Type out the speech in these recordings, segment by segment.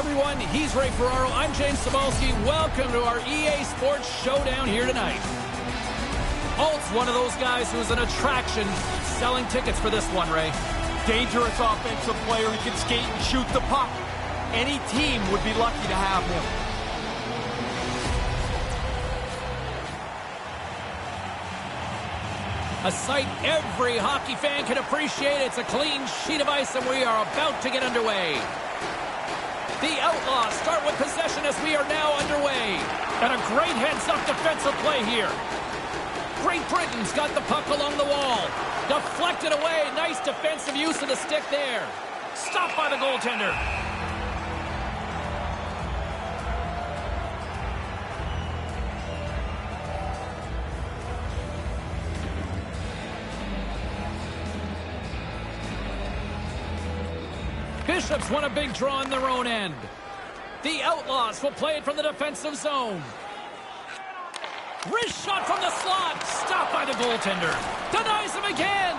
everyone, he's Ray Ferraro. I'm James Cebulski. Welcome to our EA Sports Showdown here tonight. Holt's one of those guys who's an attraction, selling tickets for this one, Ray. Dangerous offensive player who can skate and shoot the puck. Any team would be lucky to have him. A sight every hockey fan can appreciate. It's a clean sheet of ice, and we are about to get underway. The Outlaws start with possession as we are now underway. And a great heads-up defensive play here. Great Britain's got the puck along the wall. Deflected away. Nice defensive use of the stick there. Stopped by the goaltender. Bishops won a big draw in their own end. The Outlaws will play it from the defensive zone. Wrist shot from the slot. Stopped by the goaltender. Denies him again.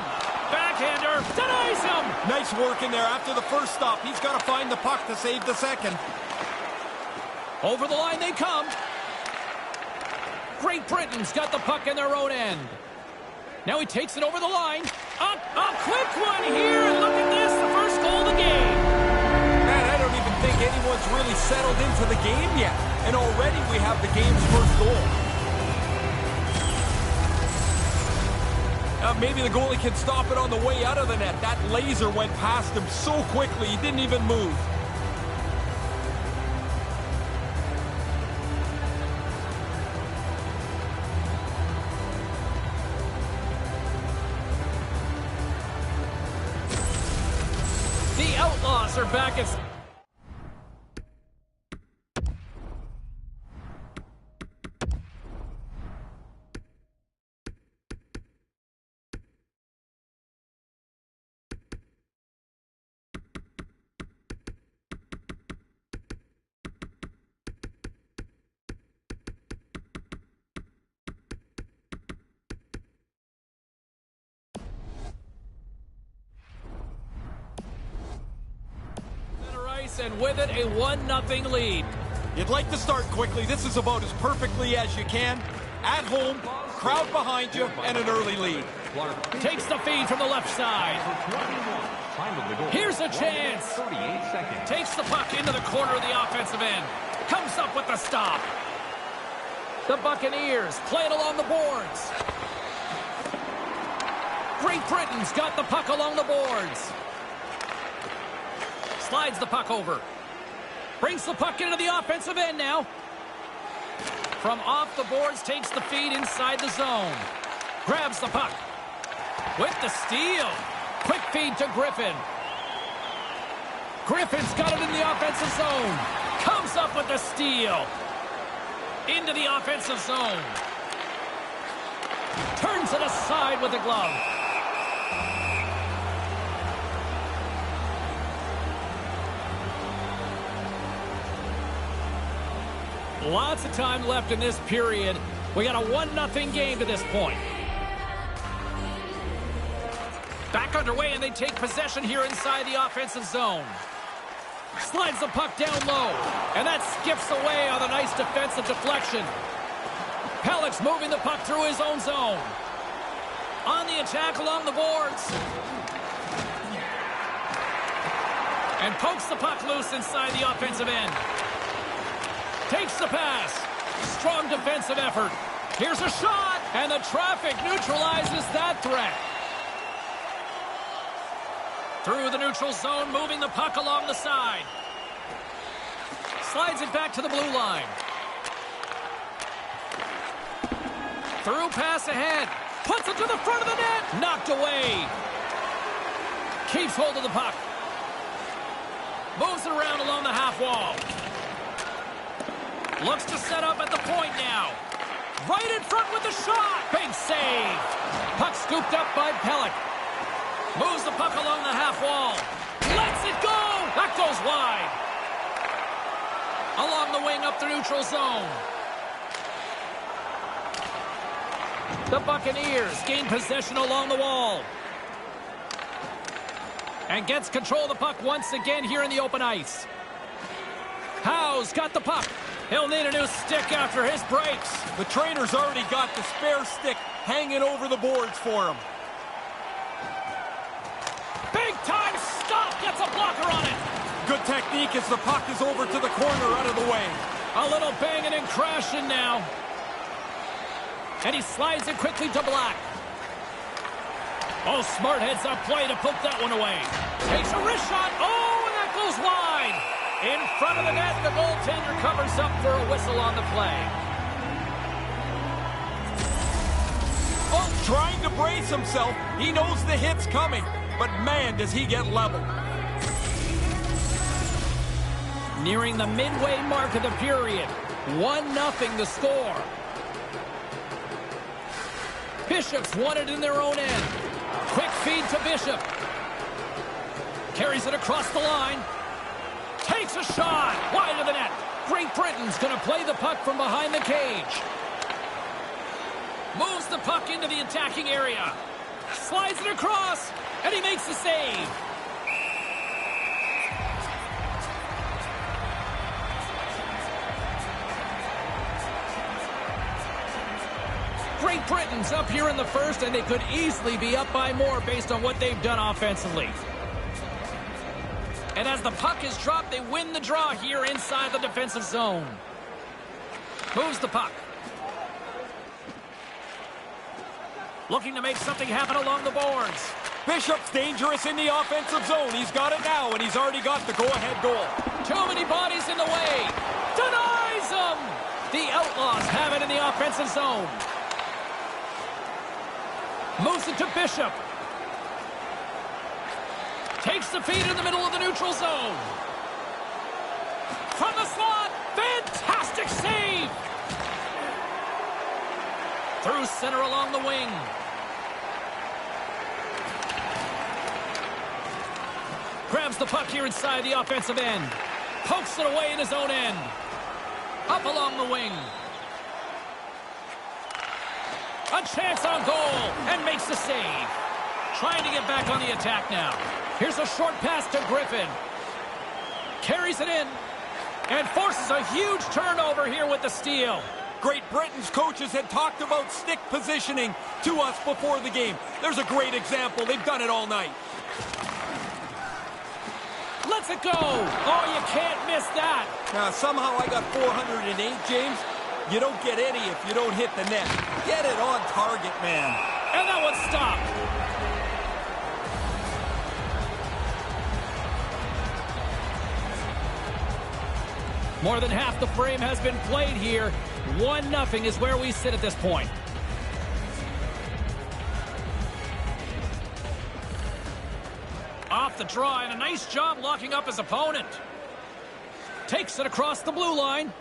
Backhander. Denies him. Nice work in there after the first stop. He's got to find the puck to save the second. Over the line they come. Great Britain's got the puck in their own end. Now he takes it over the line. A quick one here. And look at this. The first goal of the game. Man, I don't even think anyone's really settled into the game yet. And already we have the game's first goal. Maybe the goalie can stop it on the way out of the net. That laser went past him so quickly, he didn't even move. The Outlaws are back at... and with it, a 1-0 lead. You'd like to start quickly. This is about as perfectly as you can. At home, crowd behind you, and an early lead. Takes the feed from the left side. Here's a chance. Takes the puck into the corner of the offensive end. Comes up with the stop. The Buccaneers play it along the boards. Great Britain's got the puck along the boards. Slides the puck over. Brings the puck into the offensive end now. From off the boards, takes the feed inside the zone. Grabs the puck. With the steal. Quick feed to Griffin. Griffin's got it in the offensive zone. Comes up with the steal. Into the offensive zone. Turns it aside with the glove. Lots of time left in this period. We got a 1-0 game to this point. Back underway, and they take possession here inside the offensive zone. Slides the puck down low, and that skips away on a nice defensive deflection. Pellick's moving the puck through his own zone. On the attack along the boards. And pokes the puck loose inside the offensive end. Takes the pass. Strong defensive effort. Here's a shot, and the traffic neutralizes that threat. Through the neutral zone, moving the puck along the side. Slides it back to the blue line. Through pass ahead. Puts it to the front of the net. Knocked away. Keeps hold of the puck. Moves it around along the half wall. Looks to set up at the point now. Right in front with the shot. Big save. Puck scooped up by Pellick. Moves the puck along the half wall. Lets it go. That goes wide. Along the wing up the neutral zone. The Buccaneers gain possession along the wall. And gets control of the puck once again here in the open ice. goes, got the puck. He'll need a new stick after his breaks. The trainer's already got the spare stick hanging over the boards for him. Big time stop, gets a blocker on it. Good technique as the puck is over to the corner out of the way. A little banging and crashing now. And he slides it quickly to Black. Oh, smart heads up play to poke that one away. Takes a wrist shot. Oh, and that goes wide. In front of the net, the goaltender covers up for a whistle on the play. Oh, trying to brace himself. He knows the hit's coming. But man, does he get leveled. Nearing the midway mark of the period. 1-0 the score. Bishop's won it in their own end. Quick feed to Bishop. Carries it across the line. Takes a shot. Wide of the net. Great Britain's going to play the puck from behind the cage. Moves the puck into the attacking area. Slides it across. And he makes the save. Great Britain's up here in the first, and they could easily be up by more based on what they've done offensively. And as the puck is dropped, they win the draw here inside the defensive zone. Moves the puck. Looking to make something happen along the boards. Bishop's dangerous in the offensive zone. He's got it now, and he's already got the go-ahead goal. Too many bodies in the way. Denies them. The Outlaws have it in the offensive zone. Moves it to Bishop. Takes the feed in the middle of the neutral zone. From the slot. Fantastic save. Through center along the wing. Grabs the puck here inside the offensive end. Pokes it away in his own end. Up along the wing. A chance on goal, and makes the save. Trying to get back on the attack now. Here's a short pass to Griffin. Carries it in, and forces a huge turnover here with the steal. Great Britain's coaches had talked about stick positioning to us before the game. There's a great example. They've done it all night. Lets it go. Oh, you can't miss that. Now, somehow I got 408, James. You don't get any if you don't hit the net. Get it on target, man. And that one stopped. More than half the frame has been played here. 1-0 is where we sit at this point. Off the draw, and a nice job locking up his opponent. Takes it across the blue line.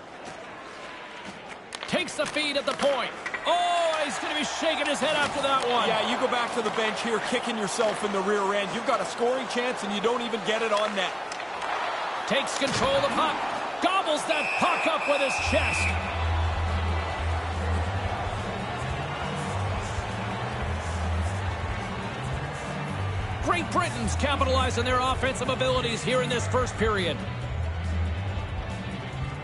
Takes the feed at the point. Oh, he's going to be shaking his head after that one. Yeah, you go back to the bench here, kicking yourself in the rear end. You've got a scoring chance, and you don't even get it on net. Takes control of the puck. Gobbles that puck up with his chest. Great Britain's capitalize on their offensive abilities here in this first period.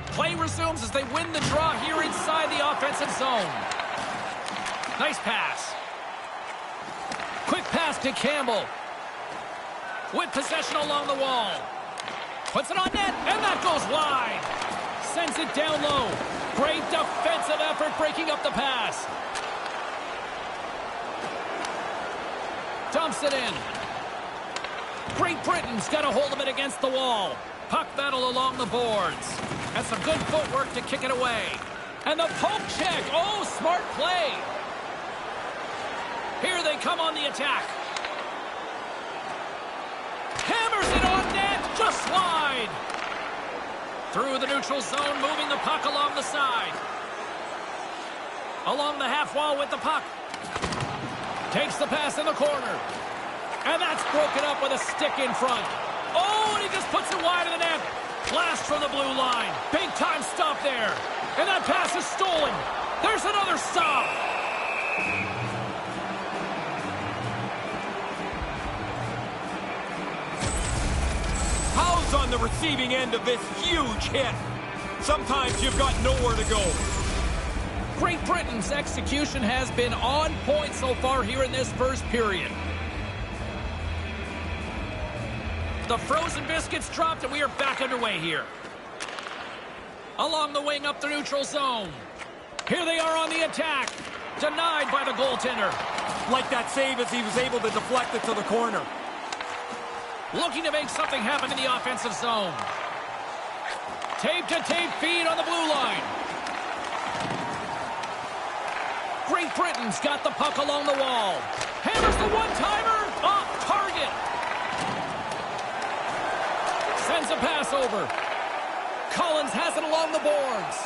Play resumes as they win the draw here inside the offensive zone. Nice pass. Quick pass to Campbell. With possession along the wall. Puts it on net, and that goes wide. Sends it down low. Great defensive effort breaking up the pass. Dumps it in. Great Britain's got a hold of it against the wall. Puck battle along the boards. And some good footwork to kick it away. And the poke check. Oh, smart play. Here they come on the attack. Hammers it on net. Just wide. Through the neutral zone, moving the puck along the side. Along the half wall with the puck. Takes the pass in the corner. And that's broken up with a stick in front. Oh, and he just puts it wide of the net. Blast from the blue line. Big time stop there. And that pass is stolen. There's another stop. Howe's on the receiving end of this huge hit. Sometimes you've got nowhere to go. Great Britain's execution has been on point so far here in this first period. The frozen biscuits dropped, and we are back underway here. Along the wing up the neutral zone. Here they are on the attack. Denied by the goaltender. Like that save as he was able to deflect it to the corner. Looking to make something happen in the offensive zone. Tape-to-tape feed on the blue line. Great Britain's got the puck along the wall. Hammers the one-timer. Off target. Sends a pass over. Collins has it along the boards.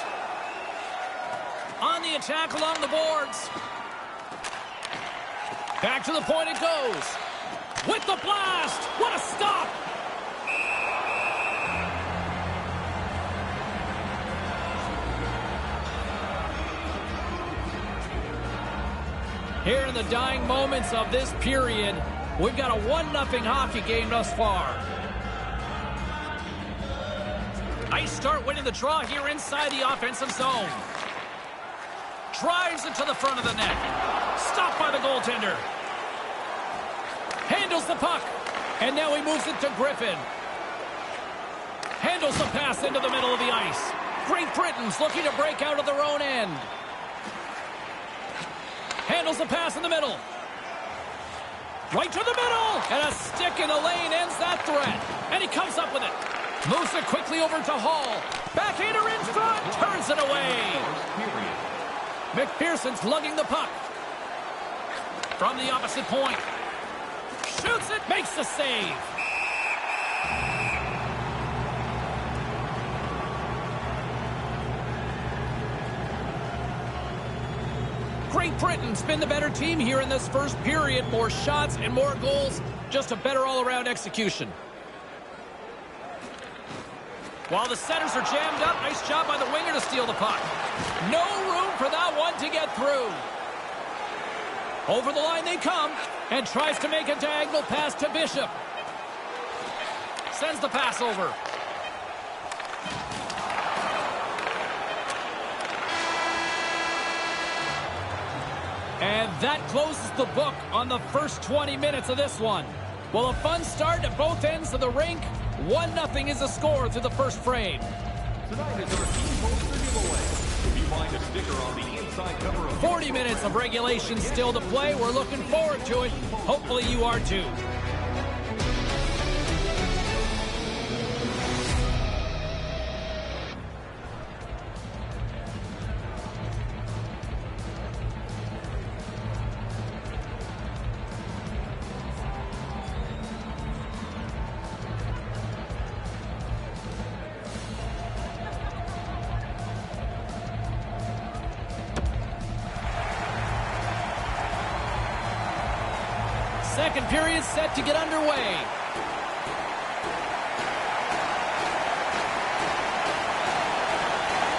On the attack along the boards. Back to the point it goes. With the blast. What a stop. Here in the dying moments of this period, we've got a 1-0 hockey game thus far. Ice start winning the draw here inside the offensive zone. Drives it to the front of the net. Stopped by the goaltender. Handles the puck. And now he moves it to Griffin. Handles the pass into the middle of the ice. Great Britain's looking to break out of their own end. Handles the pass in the middle. Right to the middle. And a stick in the lane ends that threat. And he comes up with it. Moves it quickly over to Hall. Backhander in front. Turns it away. McPherson's lugging the puck. From the opposite point. Shoots it. Makes the save. Great Britain's been the better team here in this first period. More shots and more goals. Just a better all-around execution. While the centers are jammed up, nice job by the winger to steal the puck. No room for that one to get through. Over the line they come, and tries to make a diagonal pass to Bishop. Sends the pass over. And that closes the book on the first 20 minutes of this one. Well, a fun start at both ends of the rink. 1-0 is the score through the first frame. Tonight is our team poster giveaway. If you find a sticker on the inside cover of 40 minutes of regulation still to play. We're looking forward to it. Hopefully you are too. Second period set to get underway.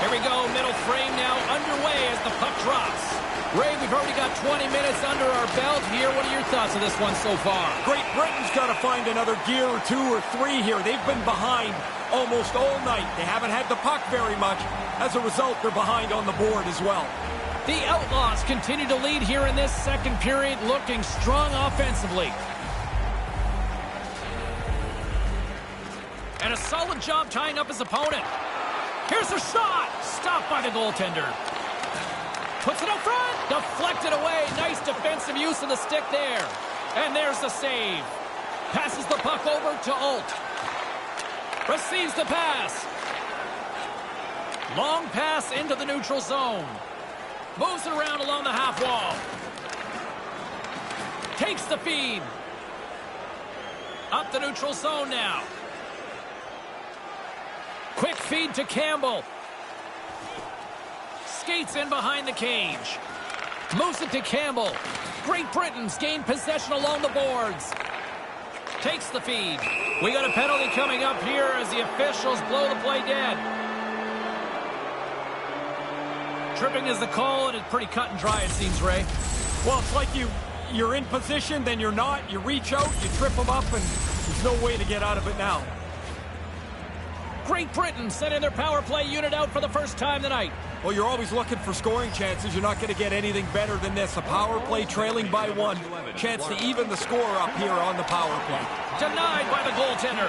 Here we go, middle frame now underway as the puck drops. Ray, we've already got 20 minutes under our belt here. What are your thoughts of this one so far? Great Britain's got to find another gear or 2 or 3 here. They've been behind almost all night. They haven't had the puck very much. As a result, they're behind on the board as well. The Outlaws continue to lead here in this second period, looking strong offensively. And a solid job tying up his opponent. Here's a shot! Stopped by the goaltender. Puts it up front! Deflected away. Nice defensive use of the stick there. And there's the save. Passes the puck over to Alt. Receives the pass. Long pass into the neutral zone. Moves it around along the half wall. Takes the feed. Up the neutral zone now. Quick feed to Campbell. Skates in behind the cage. Moves it to Campbell. Great Britain's gained possession along the boards. Takes the feed. We got a penalty coming up here as the officials blow the play dead. Tripping is the call, and it's pretty cut and dry, it seems, Ray. Well, it's like you're in position, then you're not. You reach out, you trip them up, and there's no way to get out of it now. Great Britain sending their power play unit out for the first time tonight. Well, you're always looking for scoring chances. You're not going to get anything better than this. A power play trailing by 1. Chance to even the score up here on the power play. Denied by the goaltender.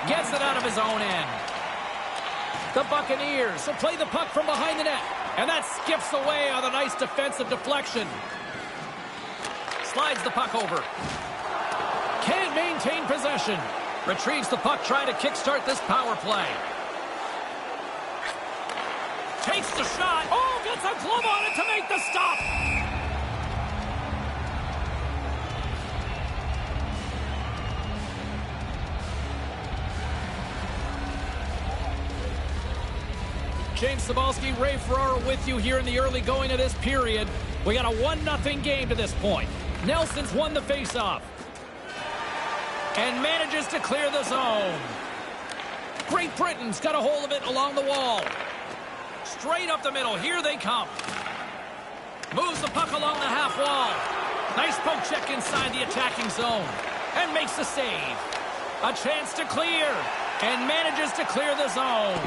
Gets it out of his own end. The Buccaneers will play the puck from behind the net. And that skips away on a nice defensive deflection. Slides the puck over. Can't maintain possession. Retrieves the puck, trying to kickstart this power play. Takes the shot. Oh, gets a glove on it to make the stop. James Cybulski, Ray Ferraro with you here in the early going of this period. We got a 1-0 game to this point. Nelson's won the faceoff. And manages to clear the zone. Great Britain's got a hold of it along the wall. Straight up the middle. Here they come. Moves the puck along the half wall. Nice poke check inside the attacking zone. And makes the save. A chance to clear. And manages to clear the zone.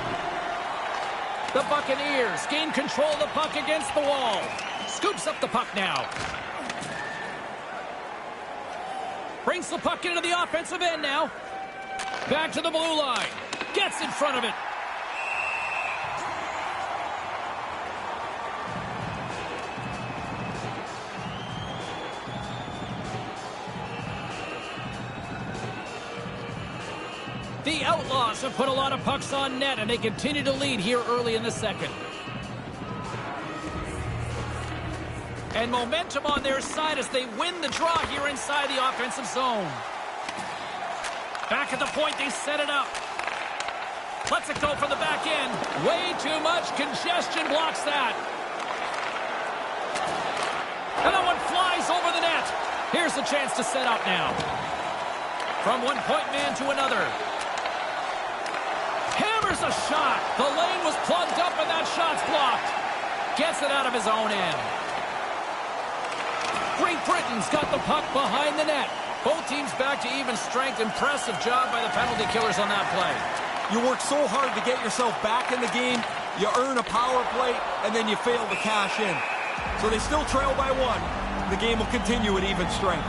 The Buccaneers gain control of the puck against the wall. Scoops up the puck now. Brings the puck into the offensive end now. Back to the blue line. Gets in front of it. The Outlaws have put a lot of pucks on net, and they continue to lead here early in the second. And momentum on their side as they win the draw here inside the offensive zone. Back at the point, they set it up. Lets it go for the back end. Way too much congestion blocks that. And that one flies over the net. Here's the chance to set up now. From one point man to another. Hammers a shot. The lane was plugged up and that shot's blocked. Gets it out of his own end. Great Britain's got the puck behind the net. Both teams back to even strength. Impressive job by the penalty killers on that play. You work so hard to get yourself back in the game. You earn a power play, and then you fail to cash in. So they still trail by 1. The game will continue at even strength.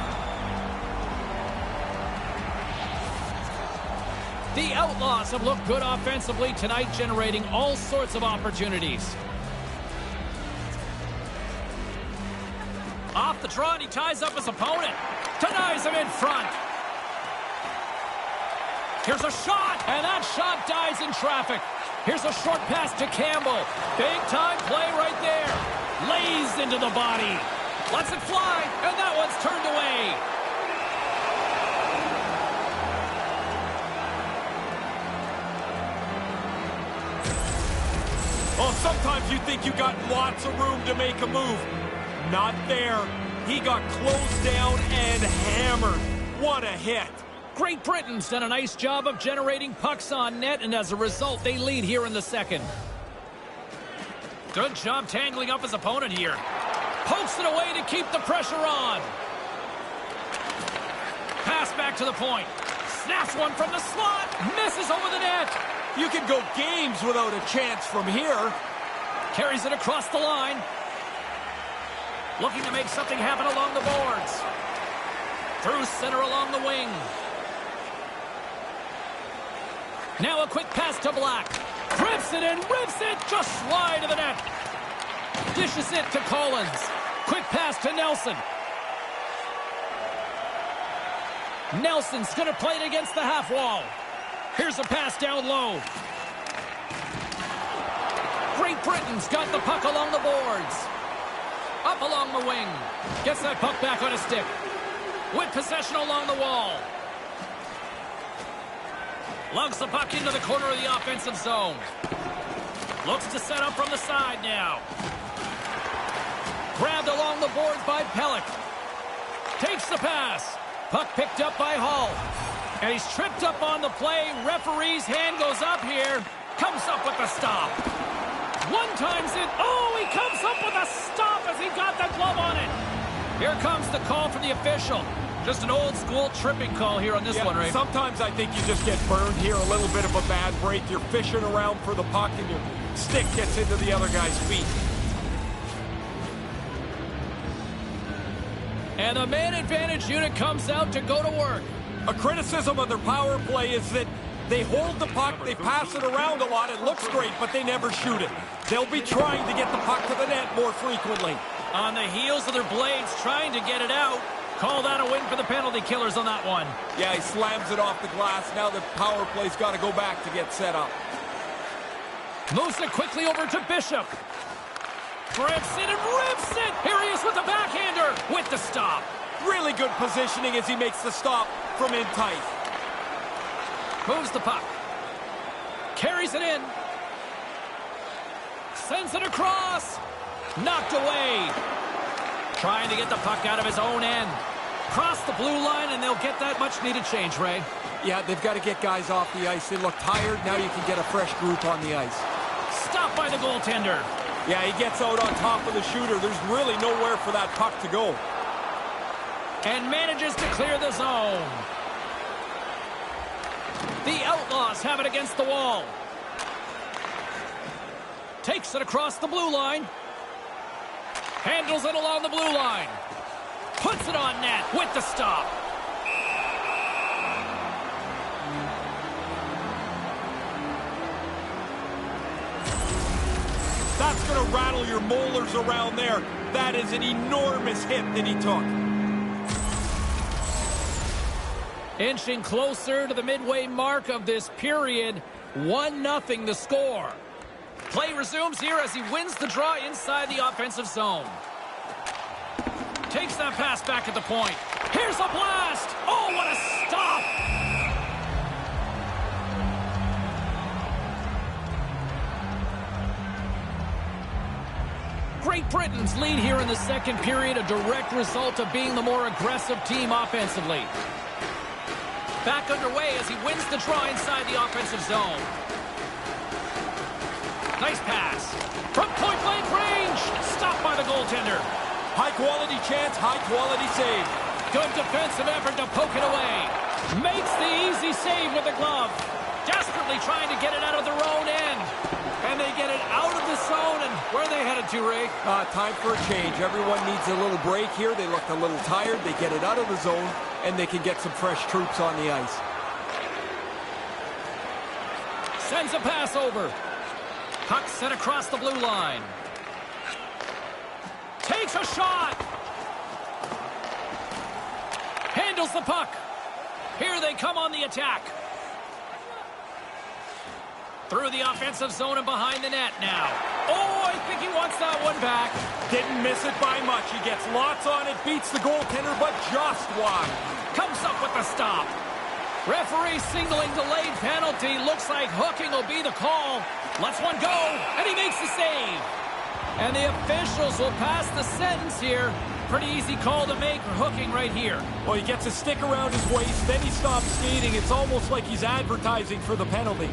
The Outlaws have looked good offensively tonight, generating all sorts of opportunities. Off the draw, and he ties up his opponent. Denies him in front. Here's a shot, and that shot dies in traffic. Here's a short pass to Campbell. Big time play right there. Lays into the body. Lets it fly, and that one's turned away. Oh, sometimes you think you got lots of room to make a move. Not there. He got closed down and hammered. What a hit. Great Britain's done a nice job of generating pucks on net, and as a result, they lead here in the second. Good job tangling up his opponent here. Pokes it away to keep the pressure on. Pass back to the point. Snaps one from the slot. Misses over the net. You can go games without a chance from here. Carries it across the line. Looking to make something happen along the boards. Through center along the wing. Now a quick pass to Black. Grips it and rips it just wide of the net. Dishes it to Collins. Quick pass to Nelson. Nelson's going to play it against the half wall. Here's a pass down low. Great Britain's got the puck along the boards. Up along the wing. Gets that puck back on a stick. With possession along the wall. Lugs the puck into the corner of the offensive zone. Looks to set up from the side now. Grabbed along the boards by Pellick. Takes the pass. Puck picked up by Hull. And he's tripped up on the play. Referee's hand goes up here. Comes up with the stop. One times it. Oh, he comes up with a stop as he got the glove on it. Here comes the call from the official. Just an old-school tripping call here on this one, Ray. Sometimes I think you just get burned here, a little bit of a bad break. You're fishing around for the puck, and your stick gets into the other guy's feet. And the man advantage unit comes out to go to work. A criticism of their power play is that they hold the puck, they pass it around a lot, it looks great, but they never shoot it. They'll be trying to get the puck to the net more frequently. On the heels of their blades, trying to get it out. Call that a win for the penalty killers on that one. Yeah, he slams it off the glass. Now the power play's got to go back to get set up. Moves it quickly over to Bishop. Grips it and rips it. Here he is with the backhander with the stop. Really good positioning as he makes the stop from in tight. Moves the puck. Carries it in. Sends it across. Knocked away. Trying to get the puck out of his own end. Cross the blue line, and they'll get that much-needed change, Ray. Yeah, they've got to get guys off the ice. They look tired. Now you can get a fresh group on the ice. Stopped by the goaltender. Yeah, he gets out on top of the shooter. There's really nowhere for that puck to go. And manages to clear the zone. The Outlaws have it against the wall. Takes it across the blue line. Handles it along the blue line. Puts it on net with the stop. That's going to rattle your molars around there. That is an enormous hit that he took. Inching closer to the midway mark of this period. 1-0 the score. Play resumes here as he wins the draw inside the offensive zone. Takes that pass back at the point. Here's a blast! Oh, what a stop! Great Britain's lead here in the second period, a direct result of being the more aggressive team offensively. Back underway as he wins the draw inside the offensive zone. Nice pass. From point-blank range. Stopped by the goaltender. High-quality chance, high-quality save. Good defensive effort to poke it away. Makes the easy save with the glove. Desperately trying to get it out of their own end. And they get it out of the zone. And where are they headed to, Ray? Time for a change. Everyone needs a little break here. They looked a little tired. They get it out of the zone, and they can get some fresh troops on the ice. Sends a pass over. Puck sent across the blue line. Takes a shot. Handles the puck. Here they come on the attack. Through the offensive zone and behind the net now. Oh, I think he wants that one back. Didn't miss it by much. He gets lots on it, beats the goaltender, but just wide. Comes up with the stop. Referee signaling delayed penalty. Looks like hooking will be the call. Lets one go, and he makes the save. And the officials will pass the sentence here. Pretty easy call to make for hooking right here. Well, he gets a stick around his waist, then he stops skating. It's almost like he's advertising for the penalty.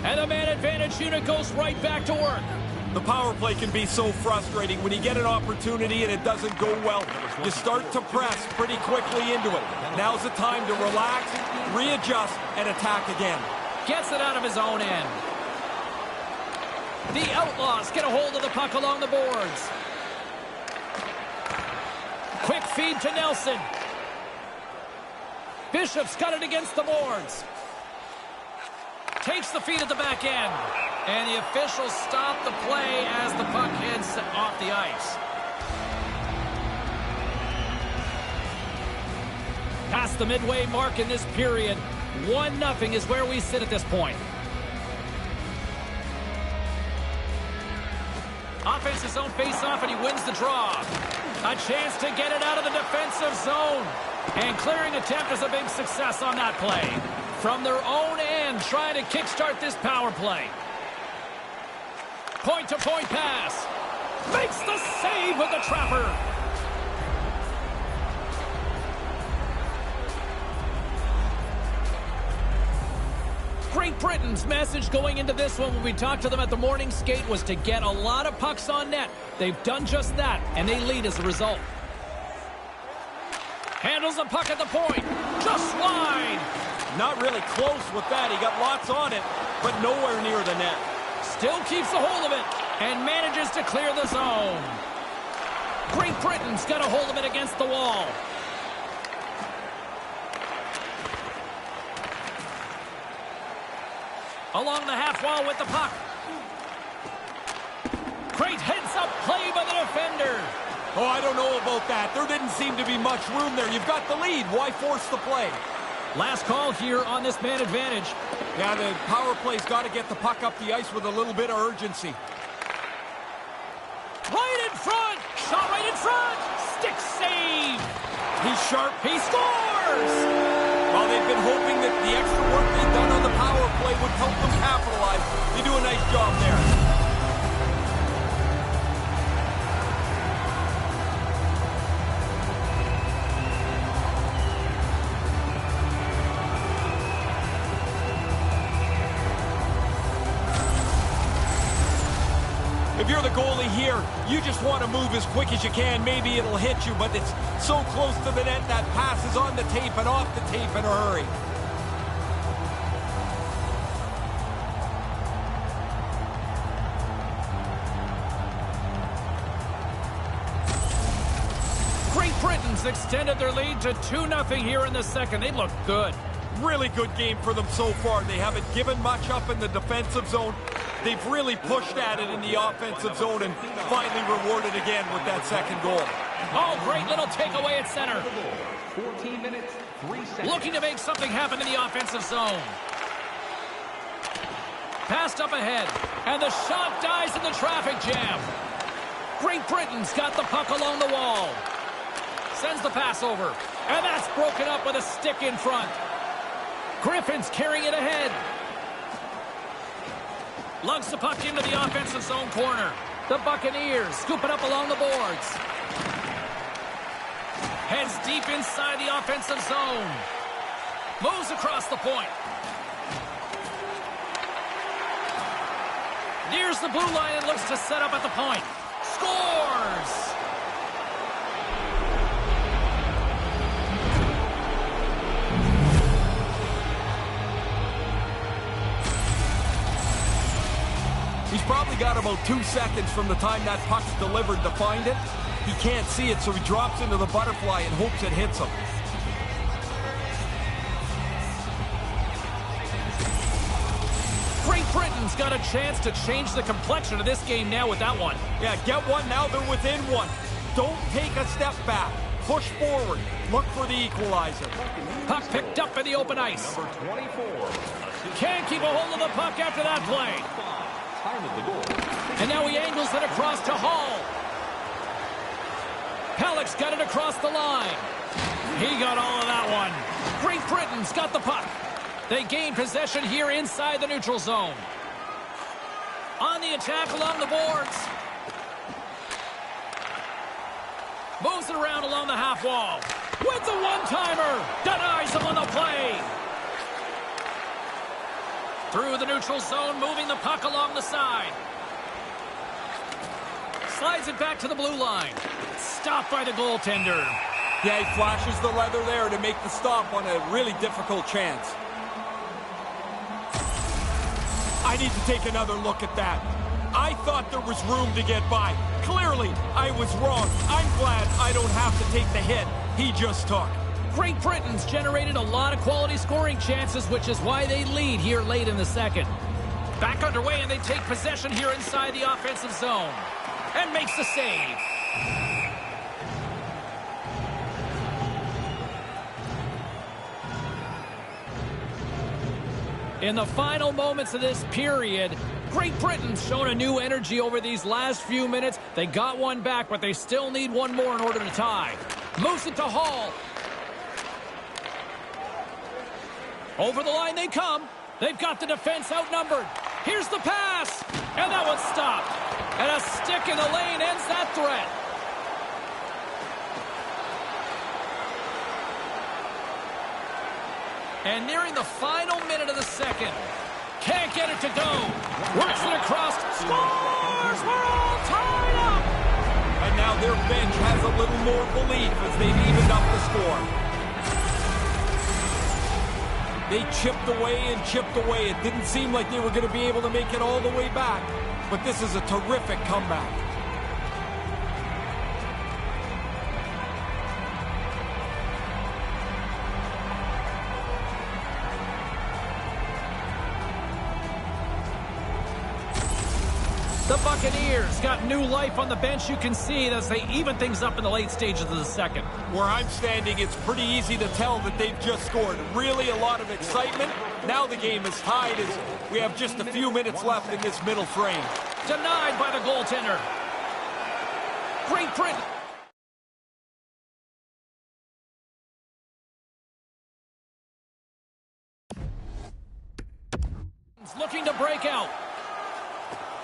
And the man advantage unit goes right back to work. The power play can be so frustrating when you get an opportunity and it doesn't go well. You start to press pretty quickly into it. Now's the time to relax, readjust, and attack again. Gets it out of his own end. The Outlaws get a hold of the puck along the boards. Quick feed to Nelson. Bishop's got it against the boards. Takes the feed at the back end. And the officials stop the play as the puck heads off the ice. Past the midway mark in this period, 1-0 is where we sit at this point. Offensive zone face-off, and he wins the draw. A chance to get it out of the defensive zone. And clearing attempt is a big success on that play. From their own end, trying to kickstart this power play. Point-to-point pass. Makes the save with the trapper. Great Great Britain's message going into this one when we talked to them at the morning skate was to get a lot of pucks on net. They've done just that, and they lead as a result. Handles the puck at the point. Just wide. Not really close with that. He got lots on it, but nowhere near the net. Still keeps a hold of it and manages to clear the zone. Great Britain's got a hold of it against the wall. Along the half wall with the puck. Great heads-up play by the defender. Oh, I don't know about that. There didn't seem to be much room there. You've got the lead. Why force the play? Last call here on this man advantage. Yeah, the power play's got to get the puck up the ice with a little bit of urgency. Right in front. Shot right in front. Stick save. He's sharp. He scores. Well, they've been hoping that the extra work they've done on the power play would help them capitalize. They do a nice job there. If you're the goalie here, you just want to move as quick as you can. Maybe it'll hit you, but it's so close to the net that pass is on the tape and off the tape in a hurry. Great Britain's extended their lead to 2-0 here in the second. They look good. Really good game for them so far. They haven't given much up in the defensive zone. They've really pushed at it in the offensive zone and finally rewarded again with that second goal. Oh, great little takeaway at center. 14 minutes, 3 seconds. Looking to make something happen in the offensive zone. Passed up ahead, and the shot dies in the traffic jam. Great Britain's got the puck along the wall. Sends the pass over, and that's broken up with a stick in front. Griffin's carrying it ahead. Lugs the puck into the offensive zone corner. The Buccaneers scoop it up along the boards. Heads deep inside the offensive zone. Moves across the point. Nears the blue line and looks to set up at the point. Scores! He's probably got about 2 seconds from the time that puck's delivered to find it. He can't see it, so he drops into the butterfly and hopes it hits him. Great Britain's got a chance to change the complexion of this game now with that one. Yeah, get one now, they're within one. Don't take a step back. Push forward. Look for the equalizer. Puck picked up in the open ice. Number 24. Can't keep a hold of the puck after that play. Time of the goal. And now he angles it across to Hall. Pellick's got it across the line. He got all of that one. Great Britain's got the puck. They gain possession here inside the neutral zone. On the attack along the boards. Moves it around along the half wall. With the one-timer. Denies him on the play. Through the neutral zone, moving the puck along the side. Slides it back to the blue line. Stopped by the goaltender. Yeah, he flashes the leather there to make the stop on a really difficult chance. I need to take another look at that. I thought there was room to get by. Clearly, I was wrong. I'm glad I don't have to take the hit he just took. Great Britain's generated a lot of quality scoring chances, which is why they lead here late in the second. Back underway, and they take possession here inside the offensive zone. And makes the save. In the final moments of this period, Great Britain's shown a new energy over these last few minutes. They got one back, but they still need one more in order to tie. Moves it to Hall. Over the line they come. They've got the defense outnumbered. Here's the pass. And that one's stopped. And a stick in the lane ends that threat. And nearing the final minute of the second. Can't get it to go. Works it across. Scores! We're all tied up. And now their bench has a little more belief as they've evened up the score. They chipped away and chipped away. It didn't seem like they were going to be able to make it all the way back. But this is a terrific comeback. The Buccaneers got new life on the bench. You can see as they even things up in the late stages of the second. Where I'm standing, it's pretty easy to tell that they've just scored. Really a lot of excitement. Now the game is tied as we have just a few minutes left in this middle frame. Denied by the goaltender. Great Britain. Looking to break out.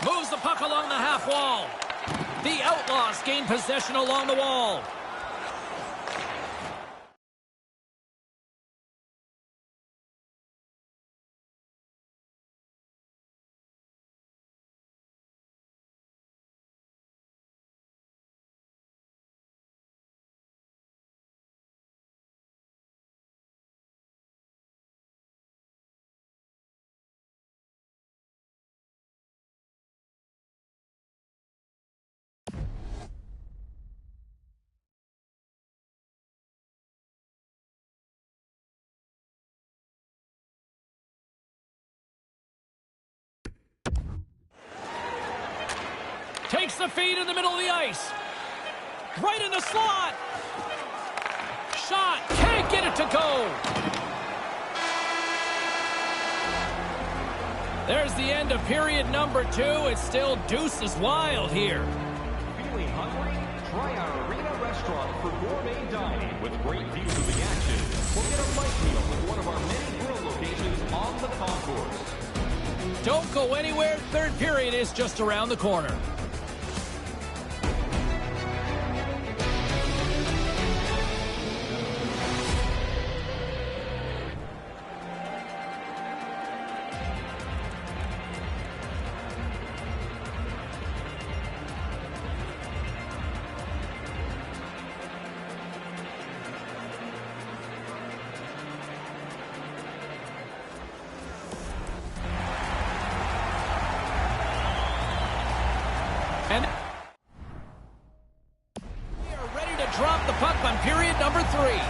Moves the puck along the half wall. The Outlaws gain possession along the wall. Takes the feed in the middle of the ice. Right in the slot. Shot. Can't get it to go. There's the end of period number 2. It's still deuces wild here. Feeling hungry? Try our arena restaurant for gourmet dining with great views of the action. Or get a light meal with one of our many grill locations on the concourse. Don't go anywhere. Third period is just around the corner. And we are ready to drop the puck on period number 3.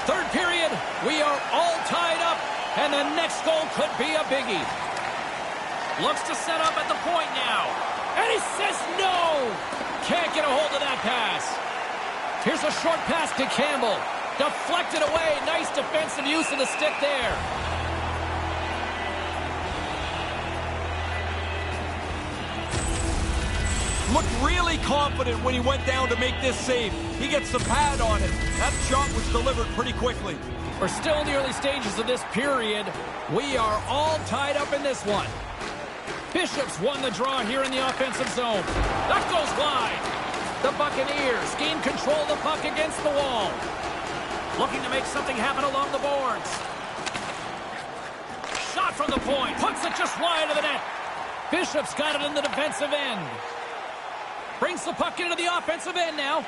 Third period, we are all tied up, and the next goal could be a biggie. Looks to set up at the point now. And he says no! Can't get a hold of that pass. Here's a short pass to Campbell. Deflected away. Nice defensive use of the stick there. Looked really confident when he went down to make this save. He gets some pad on it. That shot was delivered pretty quickly. We're still in the early stages of this period. We are all tied up in this one. Bishop's won the draw here in the offensive zone. That goes wide. The Buccaneers gain control of the puck against the wall. Looking to make something happen along the boards. Shot from the point. Puts it just wide of the net. Bishop's got it in the defensive end. Brings the puck into the offensive end now.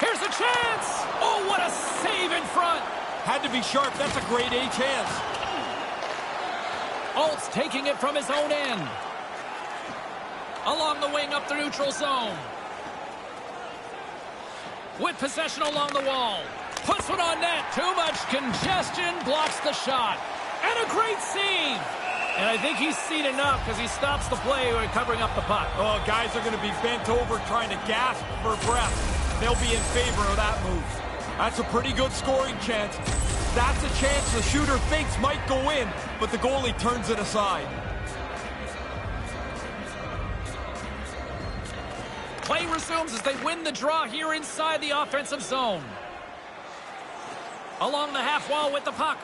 Here's a chance. Oh, what a save in front. Had to be sharp. That's a grade A chance. Alt's taking it from his own end. Along the wing up the neutral zone. With possession along the wall. Puts it on net. Too much congestion. Blocks the shot. And a great save. And I think he's seen enough because he stops the play when covering up the puck. Oh, guys are going to be bent over trying to gasp for breath. They'll be in favor of that move. That's a pretty good scoring chance. That's a chance the shooter thinks might go in, but the goalie turns it aside. Play resumes as they win the draw here inside the offensive zone. Along the half wall with the puck.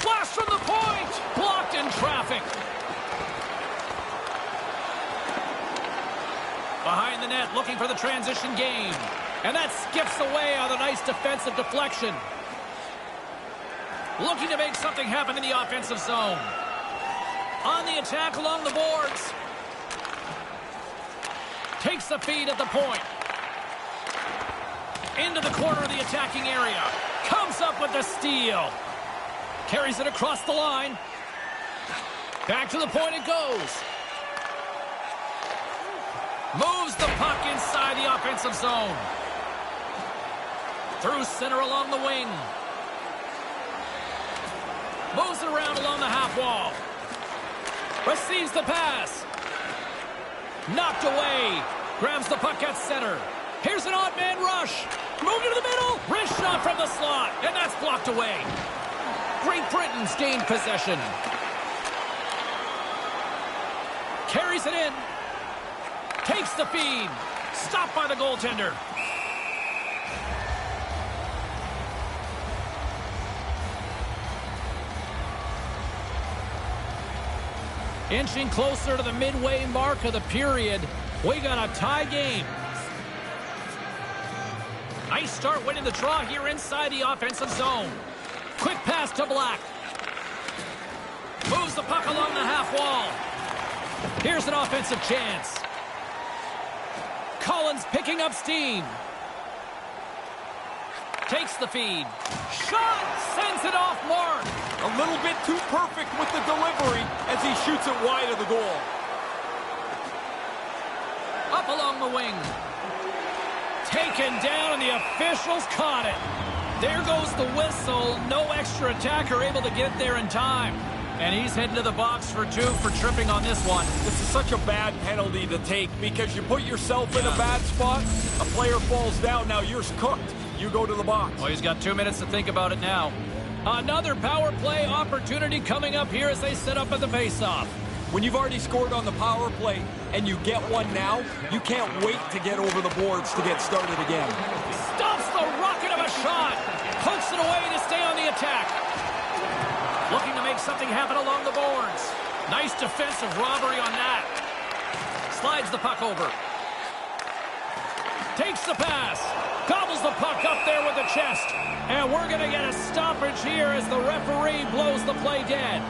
Blast from the point! Blocked in traffic. Behind the net, looking for the transition game. And that skips away on a nice defensive deflection. Looking to make something happen in the offensive zone. On the attack along the boards. Takes the feed at the point. Into the corner of the attacking area. Comes up with the steal. Carries it across the line. Back to the point it goes. Moves the puck inside the offensive zone. Through center along the wing. Moves it around along the half wall. Receives the pass. Knocked away. Grabs the puck at center. Here's an odd man rush. Moving to the middle. Wrist shot from the slot. And that's blocked away. Great Britain's gained possession. Carries it in. Takes the feed. Stopped by the goaltender. Inching closer to the midway mark of the period. We got a tie game. Nice start winning the draw here inside the offensive zone. Quick pass to Black. Moves the puck along the half wall. Here's an offensive chance. Collins picking up steam. Takes the feed. Shot! Sends it off mark. A little bit too perfect with the delivery as he shoots it wide of the goal. Up along the wing. Taken down, and the officials caught it. There goes the whistle. No extra attacker able to get there in time. And he's heading to the box for 2 for tripping on this one. This is such a bad penalty to take because you put yourself in a bad spot. A player falls down. Now you're cooked. You go to the box. Well, he's got 2 minutes to think about it now. Another power play opportunity coming up here as they set up at the faceoff. When you've already scored on the power play and you get one now, you can't wait to get over the boards to get started again. Stops the rocket of a shot. Pokes it away to stay on the attack. Looking to make something happen along the boards. Nice defensive robbery on that. Slides the puck over. Takes the pass. Gobbles the puck up there with the chest. And we're going to get a stoppage here as the referee blows the play dead.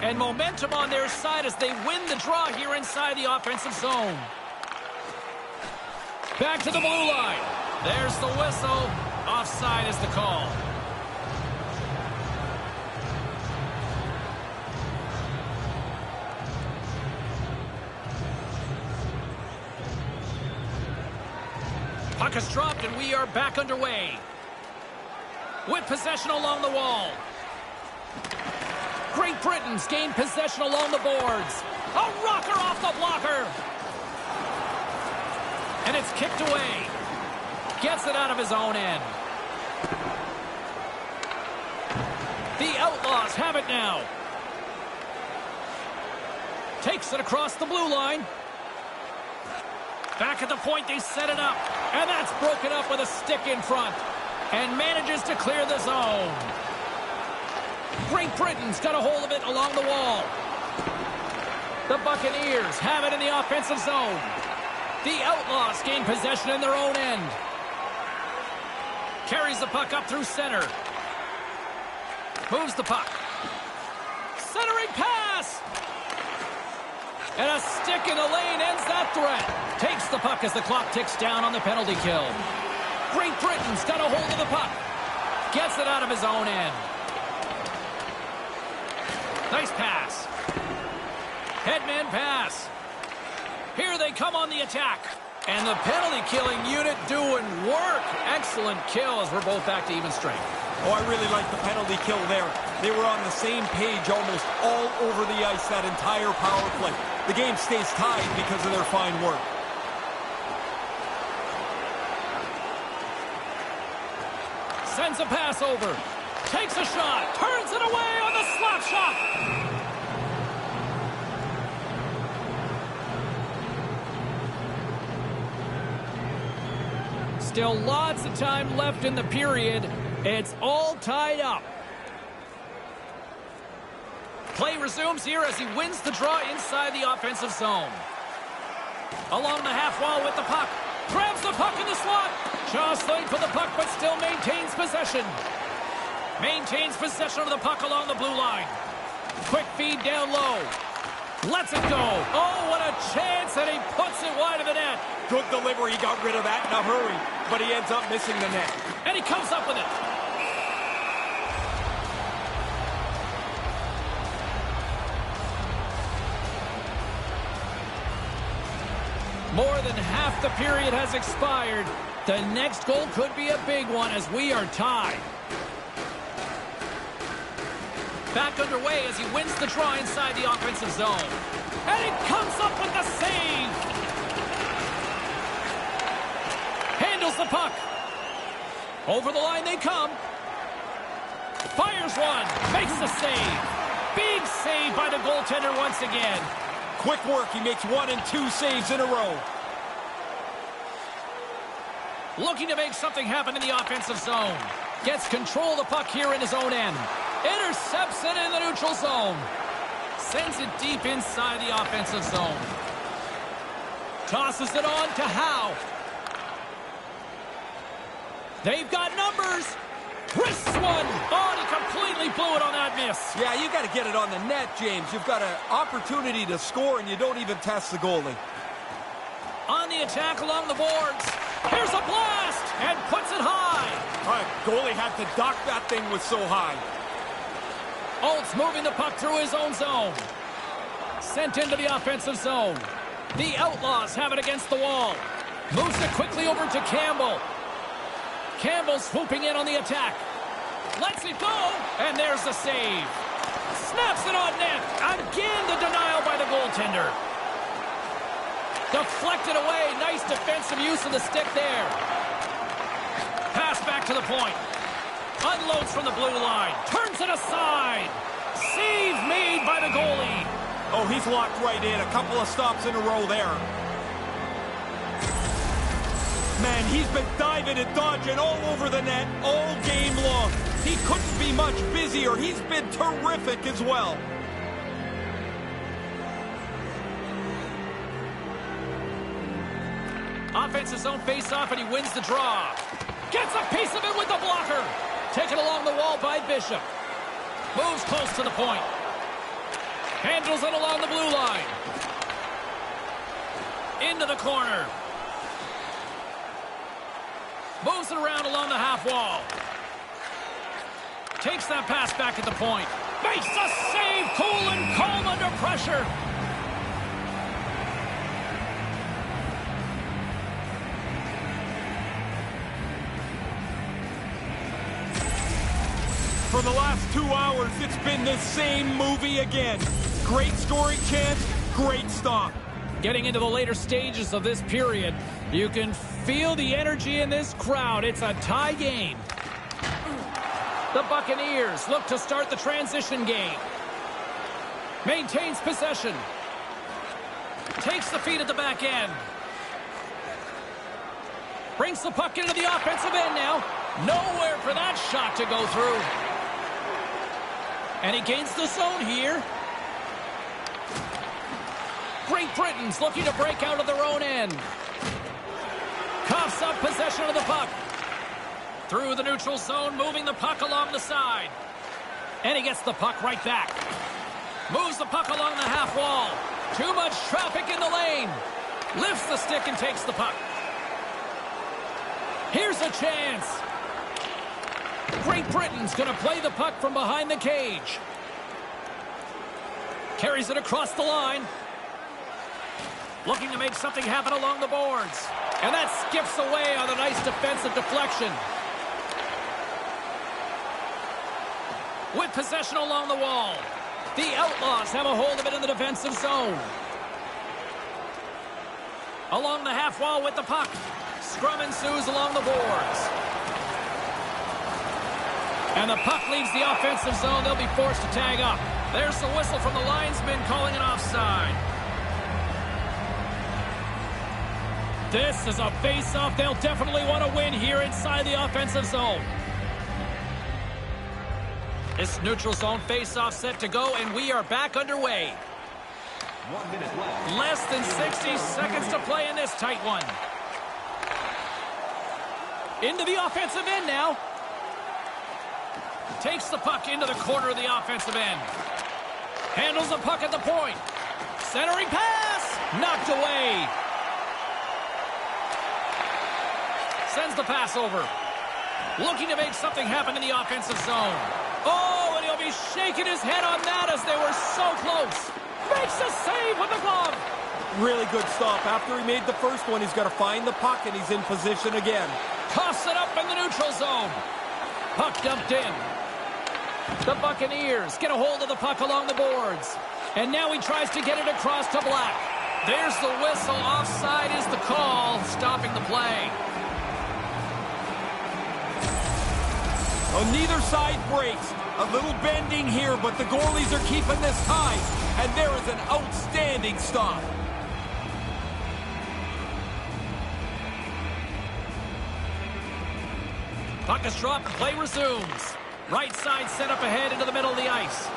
And momentum on their side as they win the draw here inside the offensive zone. Back to the blue line. There's the whistle. Offside is the call. Puck is dropped and we are back underway. With possession along the wall. Great Britain's gained possession along the boards. A rocker off the blocker. And it's kicked away. Gets it out of his own end. The Outlaws have it now. Takes it across the blue line. Back at the point, they set it up. And that's broken up with a stick in front. And manages to clear the zone. Great Britain's got a hold of it along the wall. The Buccaneers have it in the offensive zone. The Outlaws gain possession in their own end. Carries the puck up through center. Moves the puck. Centering pass! And a stick in the lane ends that threat. Takes the puck as the clock ticks down on the penalty kill. Great Britain's got a hold of the puck. Gets it out of his own end. Nice pass. Headman pass. Here they come on the attack. And the penalty killing unit doing work. Excellent kill as we're both back to even strength. Oh, I really like the penalty kill there. They were on the same page almost all over the ice that entire power play. The game stays tied because of their fine work. Sends a pass over. Takes a shot. Turns it away on the slap shot. Still lots of time left in the period. It's all tied up. Play resumes here as he wins the draw inside the offensive zone. Along the half wall with the puck. Grabs the puck in the slot. Jostling for the puck, but still maintains possession. Maintains possession of the puck along the blue line. Quick feed down low. Lets it go. Oh, what a chance, and he puts it wide of the net. Good delivery. He got rid of that in a hurry, but he ends up missing the net. And he comes up with it. More than half the period has expired. The next goal could be a big one as we are tied. Back underway as he wins the draw inside the offensive zone. And he comes up with the save. Handles the puck. Over the line they come. Fires one. Makes the save. Big save by the goaltender once again. Quick work. He makes 1 and 2 saves in a row. Looking to make something happen in the offensive zone. Gets control of the puck here in his own end. Intercepts it in the neutral zone. Sends it deep inside the offensive zone. Tosses it on to Howe. They've got numbers. Wrists one. Oh, and he completely blew it on that miss. Yeah, you got to get it on the net, James. You've got an opportunity to score, and you don't even test the goalie. On the attack along the boards. Here's a blast, and puts it high. Goalie had to duck. That thing was so high. Olds moving the puck through his own zone. Sent into the offensive zone. The Outlaws have it against the wall. Moves it quickly over to Campbell. Campbell swooping in on the attack. Lets it go, and there's the save. Snaps it on net. Again, the denial by the goaltender. Deflected away. Nice defensive use of the stick there. Pass back to the point. Unloads from the blue line. Turns it aside. Save made by the goalie. Oh, he's locked right in. A couple of stops in a row there. Man, he's been diving and dodging all over the net all game long. He couldn't be much busier. He's been terrific as well. Offensive zone face-off, and he wins the draw. Gets a piece of it with the blocker. Taken along the wall by Bishop. Moves close to the point. Handles it along the blue line. Into the corner. Moves it around along the half wall. Takes that pass back at the point. Makes a save, cool and calm under pressure. For the last 2 hours, it's been the same movie again. Great scoring chance, great stop. Getting into the later stages of this period, you can feel the energy in this crowd. It's a tie game. The Buccaneers look to start the transition game. Maintains possession. Takes the feed at the back end. Brings the puck into the offensive end now. Nowhere for that shot to go through. And he gains the zone here. Great Britain's looking to break out of their own end. Coughs up possession of the puck. Through the neutral zone, moving the puck along the side. And he gets the puck right back. Moves the puck along the half wall. Too much traffic in the lane. Lifts the stick and takes the puck. Here's a chance. Great Britain's going to play the puck from behind the cage. Carries it across the line. Looking to make something happen along the boards. And that skips away on a nice defensive deflection. With possession along the wall. The Outlaws have a hold of it in the defensive zone. Along the half wall with the puck. Scrum ensues along the boards. And the puck leaves the offensive zone. They'll be forced to tag up. There's the whistle from the linesman calling it offside. This is a face-off they'll definitely want to win here inside the offensive zone. This neutral zone face-off set to go, and we are back underway. 1 minute left. Less than 60 seconds to play in this tight one. Into the offensive end now. Takes the puck into the corner of the offensive end. Handles the puck at the point. Centering pass. Knocked away. Sends the pass over. Looking to make something happen in the offensive zone. Oh, and he'll be shaking his head on that as they were so close. Makes a save with the glove. Really good stop. After he made the first one, he's got to find the puck, and he's in position again. Toss it up in the neutral zone. Puck dumped in. The Buccaneers get a hold of the puck along the boards. And now he tries to get it across to Black. There's the whistle. Offside is the call, stopping the play. On neither side breaks. A little bending here, but the goalies are keeping this tight. And there is an outstanding stop. Puck is dropped and play resumes. Right side set up ahead into the middle of the ice.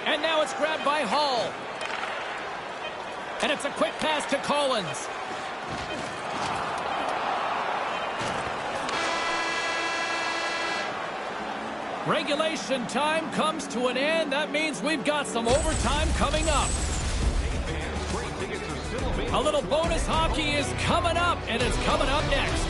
And now it's grabbed by Hall. And it's a quick pass to Collins. Regulation time comes to an end. That means we've got some overtime coming up. A little bonus hockey is coming up, and it's coming up next.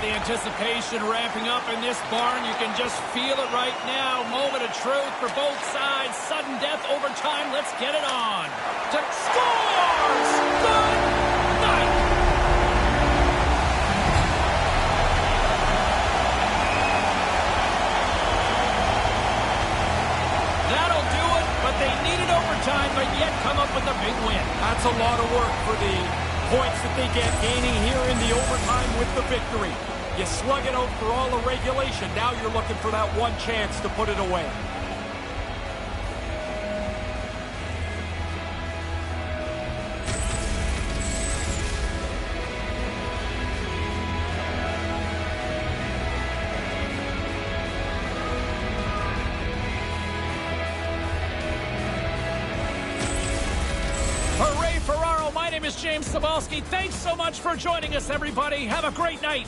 Anticipation ramping up in this barn. You can just feel it right now. Moment of truth for both sides. Sudden death overtime. Let's get it on. Scores! Good night! That'll do it, but they needed overtime, but yet come up with a big win. That's a lot of work for the points that they get gaining here in the overtime with the victory. You slug it out for all the regulation. Now you're looking for that one chance to put it away. Hooray, Ferraro. My name is James Cybulski. Thanks so much for joining us, everybody. Have a great night.